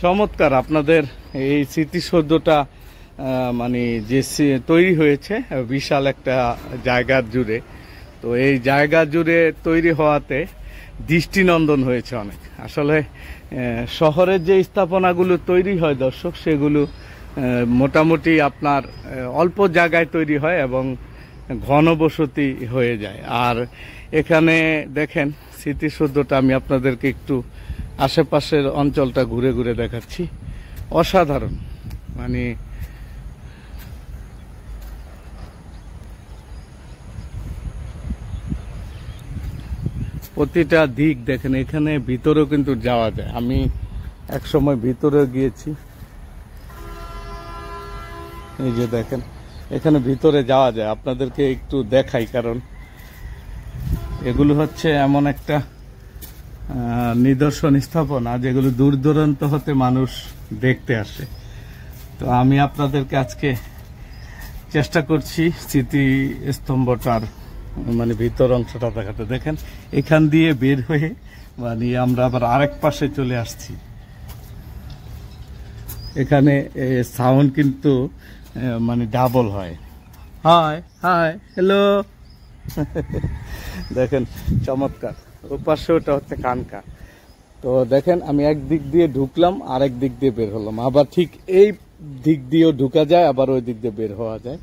চমৎকার আপনাদের এই স্মৃতিসৌধটা মানে যে তৈরি হয়েছে বিশাল একটা জায়গার জুড়ে। তো এই জায়গা জুড়ে তৈরি হওয়াতে দৃষ্টিনন্দন হয়েছে অনেক। আসলে শহরের যে স্থাপনাগুলো তৈরি হয় দর্শক, সেগুলো মোটামুটি আপনার অল্প জায়গায় তৈরি হয় এবং ঘনবসতি হয়ে যায়। আর এখানে দেখেন স্মৃতিসৌধটা, আমি আপনাদেরকে একটু আশেপাশের অঞ্চলটা ঘুরে ঘুরে দেখাচ্ছি। অসাধারণ, মানে প্রতিটা দিক দেখেন। এখানে ভিতরেও কিন্তু যাওয়া যায়, আমি এক সময় ভিতরে গিয়েছি। এই যে দেখেন এখানে ভিতরে যাওয়া যায়, আপনাদেরকে একটু দেখাই, কারণ এগুলো হচ্ছে এমন একটা নিদর্শন স্থাপনা যেগুলো দূর দূরান্ত হতে মানুষ দেখতে আসে। তো আমি আপনাদেরকে আজকে চেষ্টা করছি স্মৃতি স্তম্ভটার মানে ভিতর অংশটা দেখাতে। দেখেন এখান দিয়ে বের হয়ে মানে আমরা আবার আরেক পাশে চলে আসছি। এখানে সাউন্ড কিন্তু মানে ডাবল হয়। হাই হাই হ্যালো দেখেন চমৎকার। ও পাশে ওটা হচ্ছে কানকা। তো দেখেন আমি এক দিক দিয়ে ঢুকলাম, আরেক দিক দিয়ে বের হলাম, আবার ঠিক এই দিক দিয়েও ঢুকা যায়, আবার ওই দিক দিয়ে বের হওয়া যায়।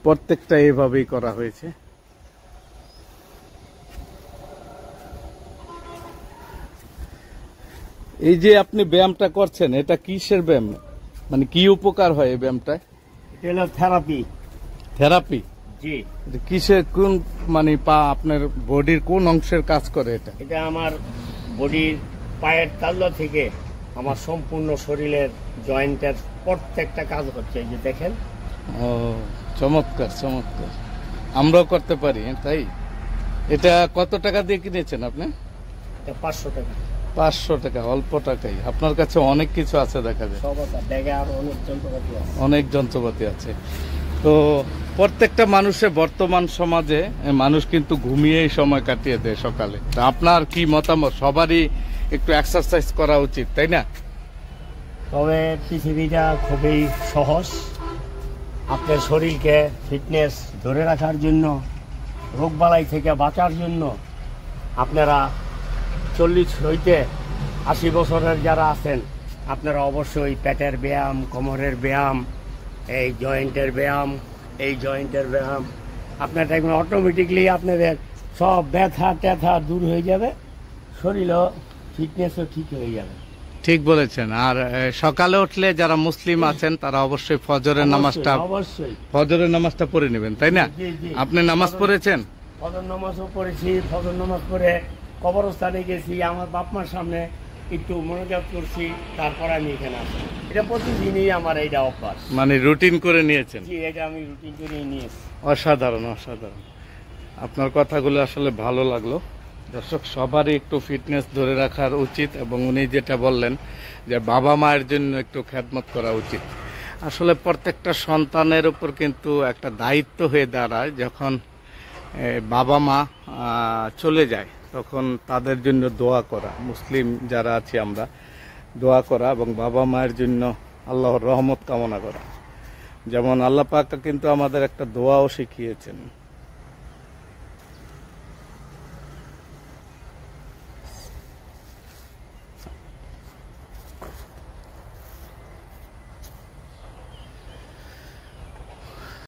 প্রত্যেকটা এভাবেই করা হয়েছে। এই যে আপনি ব্যায়ামটা করছেন, এটা কিসের ব্যায়াম, মানে কি উপকার হয় এই ব্যায়ামটায়? এটা থেরাপি। থেরাপি? জি। কিসের, কোন মানে পা আপনার বডির কোন অংশের কাজ করে এটা? এটা আমার বডির পায়ের তালু থেকে আমার সম্পূর্ণ শরীরের জয়েন্টের প্রত্যেকটা কাজ হচ্ছে। এই যে দেখেন। ও চমৎকার চমৎকার, আমরাও করতে পারি তাই? এটা কত টাকা দিয়ে কিনেছেন আপনি? 500 টাকা। 500 টাকা? অল্প টাকাই। আপনার কাছে অনেক কিছু আছে দেখা যায়। সব আছে, ব্যাগে আর অনেক যন্ত্রপাতি আছে। অনেক যন্ত্রপাতি আছে। তো প্রত্যেকটা মানুষের বর্তমান সমাজে মানুষ কিন্তু ঘুমিয়েই সময় কাটিয়ে দেয় সকালে। তা আপনার কি মতামত? সবারই একটু এক্সারসাইজ করা উচিত, তাই না? তবে পৃথিবীটা খুবই সহজ। আপনার শরীরকে ফিটনেস ধরে রাখার জন্য, রোগবালাই থেকে বাঁচার জন্য আপনারা 40 হইতে 80 বছরের যারা আছেন, আপনারা অবশ্যই পেটের ব্যায়াম, কোমরের ব্যায়াম, এই জয়েন্টের ব্যায়াম, এই জয়েন্টের ব্যায়াম আপনার দেখবেন অটোমেটিকলি আপনাদের সব ব্যথা ট্যাথা দূর হয়ে যাবে, শরীরও ফিটনেসও ঠিক হয়ে যাবে। ঠিক বলেছেন। আর সকালে উঠলে যারা মুসলিম আছেন তারা অবশ্যই ফজরের নামাজটা পড়ে নেবেন, তাই না? আপনি নামাজ পড়েছেন? ফজর নামাজও পড়েছি। ফজর নামাজ পড়ে কবরস্থানে গেছি, আমার বাপ মার সামনে একটু মনোযোগ করছি, তারপর আমি এখানে আসি। এটা প্রতিদিনই আমার এইটা অভ্যাস, মানে রুটিন করে নিয়েছেন? জি, এটা আমি রুটিন করে নিয়েছি। অসাধারণ অসাধারণ। আপনার কথাগুলো আসলে ভালো লাগলো। দর্শক, সবারই একটু ফিটনেস ধরে রাখার উচিত, এবং উনি যেটা বললেন যে বাবা মায়ের জন্য একটু খেদমত করা উচিত। আসলে প্রত্যেকটা সন্তানের উপর কিন্তু একটা দায়িত্ব হয়ে দাঁড়ায়, যখন বাবা মা চলে যায় তখন তাদের জন্য দোয়া করা, মুসলিম যারা আছি আমরা দোয়া করা, এবং বাবা মায়ের জন্য আল্লাহর রহমত কামনা করা। যেমন আল্লাহ পাক কিন্তু আমাদের একটা দোয়াও শিখিয়েছেন।